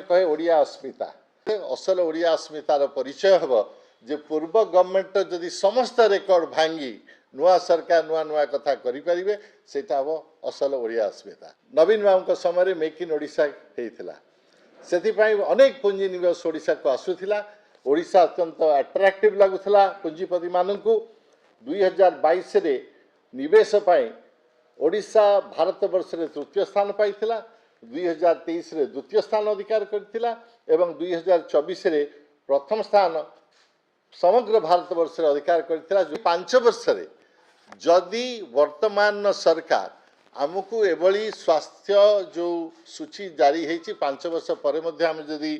कहे ओडिया अस्मिता असल ओडिया अस्मितार परिचय हम जे पूर्व गवर्नमेंट जदि समस्त रेकर्ड भांगी नुआ सरकार नुआ नुआ कथा करें सेटा हम असल ओडिया अस्मिता। नवीन बाबू समय मेक इन ओडिशा होता से अनेक पुंजी निवेश ओडिशा को आसूला। ओडिशा अत्यंत अट्राक्टिव लगुला पुंजीपति मानक 2022 रे निवेश ओडिशा भारत वर्ष में तृतीय स्थान पाई 2023 रे द्वितीय स्थान अधिकार करथिला एवं 2024 रे प्रथम स्थान समग्र भारत वर्ष रे अधिकार करथिला। जो 5 वर्ष रे जदि वर्तमान सरकार आमको एभली स्वास्थ्य जो सूची जारी होती 5 वर्ष पर आम जदि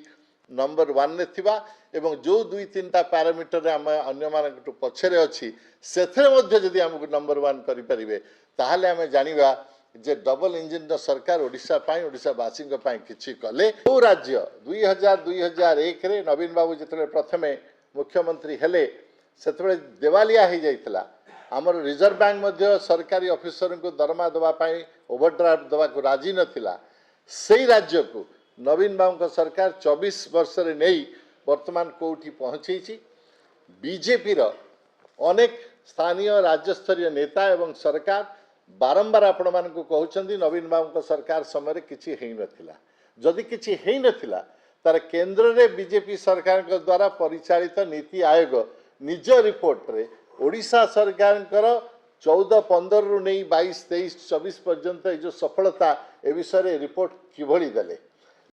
नंबर 1 रे थिबा एवं जो 2-3टा पैरामीटर आम अन्य मानक पछरे अछि सेथरे मध्ये जदि आमको नंबर 1 करि परिबे ताहाले आम जानिबा जे डबल इंजिन सरकार ओडिशा पाई ओडिशावासी किछि कले। जो राज्य 2001 रे नवीन बाबू जिते प्रथमे मुख्यमंत्री हेले सेतबे देवालिया हो जाइतला। आमर रिजर्व बैंक मध्य सरकारी ऑफिसर को दरमा देवाई ओवरड्राफ्ट देवा को राजी नथिला। से राज्य को नवीन बाबू सरकार 24 वर्ष रे नहीं वर्तमान कोठी पहुंची। बीजेपी रो अनेक स्थानीय राज्यस्तरीय नेता एवं सरकार बारंबार आपण मान कहते नवीन बाबू सरकार समय किसी नथिला। जदि किसी नथिला तार केंद्र रे बीजेपी सरकार द्वारा परिचालित नीति आयोग निज रिपोर्ट रे ओडिशा सरकार 14-15 रु नहीं 22-23-24 पर्यंत जो सफलता ए विषय रिपोर्ट किभली देले।